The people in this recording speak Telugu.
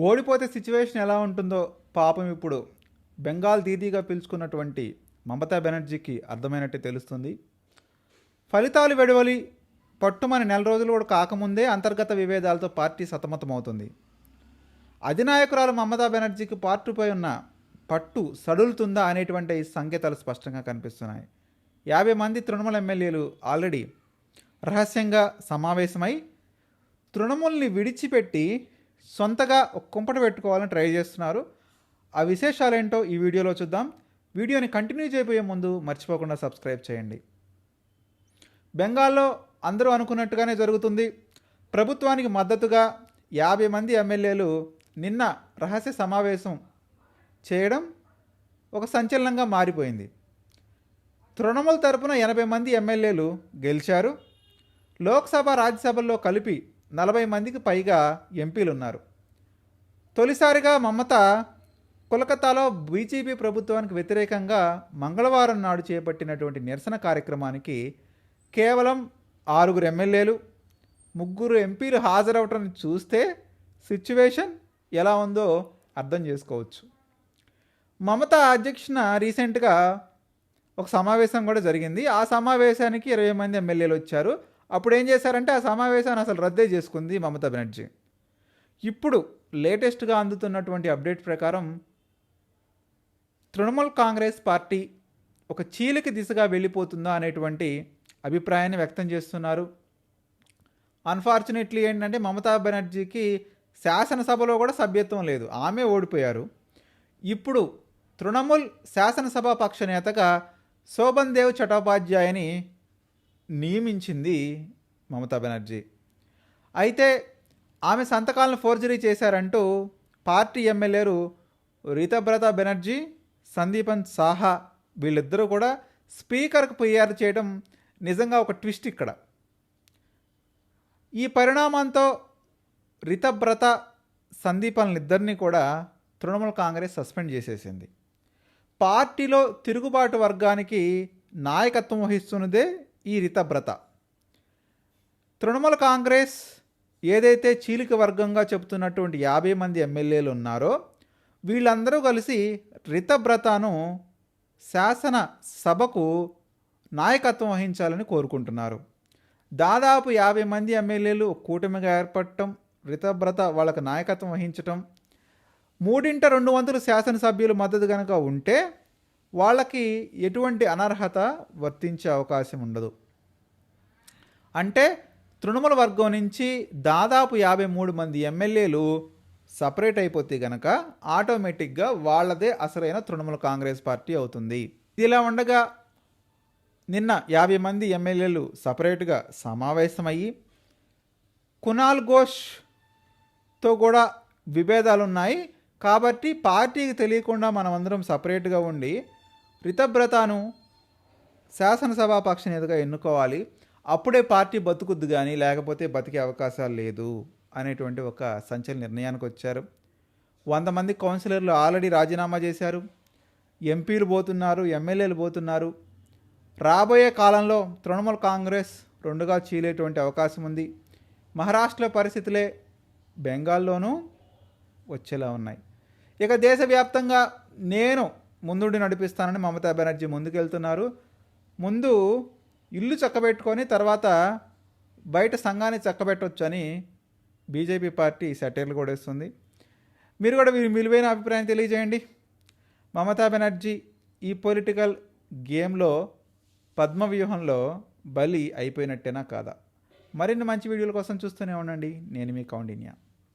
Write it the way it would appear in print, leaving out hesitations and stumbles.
ఓడిపోతే సిచ్యువేషన్ ఎలా ఉంటుందో పాపం ఇప్పుడు బెంగాల్ దీదీగా పిలుచుకున్నటువంటి మమతా బెనర్జీకి అర్థమైనట్టే తెలుస్తుంది. ఫలితాలు వెలువలి పట్టుమని నెల రోజులు కూడా కాకముందే అంతర్గత విభేదాలతో పార్టీ సతమతమవుతుంది. అధినాయకురాలు మమతా బెనర్జీకి పార్టీపై ఉన్న పట్టు సడులుతుందా అనేటువంటి సంకేతాలు స్పష్టంగా కనిపిస్తున్నాయి. 50 మంది తృణమూల్ ఎమ్మెల్యేలు ఆల్రెడీ రహస్యంగా సమావేశమై తృణమూల్ని విడిచిపెట్టి సొంతగా ఒక కుంపట పెట్టుకోవాలని ట్రై చేస్తున్నారు. ఆ విశేషాలేంటో ఈ వీడియోలో చూద్దాం. వీడియోని కంటిన్యూ చేయబోయే ముందు మర్చిపోకుండా సబ్స్క్రైబ్ చేయండి. బెంగాల్లో అందరూ అనుకున్నట్టుగానే జరుగుతుంది. ప్రభుత్వానికి మద్దతుగా 50 మంది ఎమ్మెల్యేలు నిన్న రహస్య సమావేశం చేయడం ఒక సంచలనంగా మారిపోయింది. తృణమూల్ తరపున 80 మంది ఎమ్మెల్యేలు గెలిచారు. లోక్సభ రాజ్యసభల్లో కలిపి 40 మందికి పైగా ఎంపీలు ఉన్నారు. తొలిసారిగా మమత కోల్కతాలో బీజేపీ ప్రభుత్వానికి వ్యతిరేకంగా మంగళవారం నాడు చేపట్టినటువంటి నిరసన కార్యక్రమానికి కేవలం 6 ఎమ్మెల్యేలు 3 ఎంపీలు హాజరవటం చూస్తే సిచ్యువేషన్ ఎలా ఉందో అర్థం చేసుకోవచ్చు. మమత అధ్యక్షన రీసెంట్గా ఒక సమావేశం కూడా జరిగింది. ఆ సమావేశానికి 20 మంది ఎమ్మెల్యేలు వచ్చారు. అప్పుడు ఏం చేశారంటే ఆ సమావేశాన్ని అసలు రద్దే చేసుకుంది మమతా బెనర్జీ. ఇప్పుడు లేటెస్ట్గా అందుతున్నటువంటి అప్డేట్ ప్రకారం తృణమూల్ కాంగ్రెస్ పార్టీ ఒక చీలిక దిశగా వెళ్ళిపోతుందా అనేటువంటి అభిప్రాయాన్ని వ్యక్తం చేస్తున్నారు. అన్ఫార్చునేట్లీ ఏంటంటే మమతా బెనర్జీకి శాసనసభలో కూడా సభ్యత్వం లేదు, ఆమె ఓడిపోయారు. ఇప్పుడు తృణమూల్ శాసనసభ పక్ష నేతగా శోభన్ దేవ్ చటోపాధ్యాయని నియమించింది మమతా బెనర్జీ. అయితే ఆమె సంతకాలను ఫోర్జరీ చేశారంటూ పార్టీ ఎమ్మెల్యేలు రితబ్రత బెనర్జీ, సందీపన్ సాహా వీళ్ళిద్దరూ కూడా స్పీకర్కు ఫిర్యాదు చేయడం నిజంగా ఒక ట్విస్ట్ ఇక్కడ. ఈ పరిణామంతో రితబ్రత, సందీపన్లిద్దరినీ కూడా తృణమూల్ కాంగ్రెస్ సస్పెండ్ చేసేసింది. పార్టీలో తిరుగుబాటు వర్గానికి నాయకత్వం వహిస్తున్నదే ఈ రితబ్రత. తృణమూల్ కాంగ్రెస్ ఏదైతే చీలిక వర్గంగా చెబుతున్నటువంటి 50 మంది ఎమ్మెల్యేలు ఉన్నారో వీళ్ళందరూ కలిసి రితబ్రతను శాసనసభకు నాయకత్వం వహించాలని కోరుకుంటున్నారు. దాదాపు 50 మంది ఎమ్మెల్యేలు కూటమిగా ఏర్పడటం, రితబ్రత వాళ్ళకు నాయకత్వం వహించటం, 3/2 శాసనసభ్యులు మద్దతు కనుక ఉంటే వాళ్ళకి ఎటువంటి అనర్హత వర్తించే అవకాశం ఉండదు. అంటే తృణమూల్ వర్గం నుంచి దాదాపు 53 మంది ఎమ్మెల్యేలు సపరేట్ అయిపోతే గనక ఆటోమేటిక్గా వాళ్ళదే అసలైన తృణమూల్ కాంగ్రెస్ పార్టీ అవుతుంది. ఇలా ఉండగా నిన్న 50 మంది ఎమ్మెల్యేలు సపరేట్గా సమావేశమయ్యి కునాల్ ఘోష్తో కూడా విభేదాలు ఉన్నాయి కాబట్టి పార్టీకి తెలియకుండా మనమందరం సపరేట్గా ఉండి రితబ్రతను శాసనసభా పక్ష నేతగా ఎన్నుకోవాలి, అప్పుడే పార్టీ బతుకుద్దు కానీ లేకపోతే బతికే అవకాశాలు లేదు అనేటువంటి ఒక సంచలన నిర్ణయానికి వచ్చారు. 100 మంది కౌన్సిలర్లు ఆల్రెడీ రాజీనామా చేశారు. ఎంపీలు పోతున్నారు, ఎమ్మెల్యేలు పోతున్నారు. రాబోయే కాలంలో తృణమూల్ కాంగ్రెస్ 2గా చీలేటువంటి అవకాశం ఉంది. మహారాష్ట్రలో పరిస్థితులే బెంగాల్లోనూ వచ్చేలా ఉన్నాయి. ఇక దేశవ్యాప్తంగా నేను ముందుండి నడిపిస్తానని మమతా బెనర్జీ ముందుకెళ్తున్నారు. ముందు ఇల్లు చక్కబెట్టుకొని తర్వాత బయట సంఘాన్ని చక్కబెట్టవచ్చు అని బీజేపీ పార్టీ సెటైర్లు కూడా ఇస్తుంది. మీరు కూడా మీ విలువైన అభిప్రాయం తెలియజేయండి. మమతా బెనర్జీ ఈ పొలిటికల్ గేమ్లో పద్మవ్యూహంలో బలి అయిపోయినట్టేనా కాదా? మరిన్ని మంచి వీడియోల కోసం చూస్తూనే ఉండండి. నేను మీ కౌండిన్య.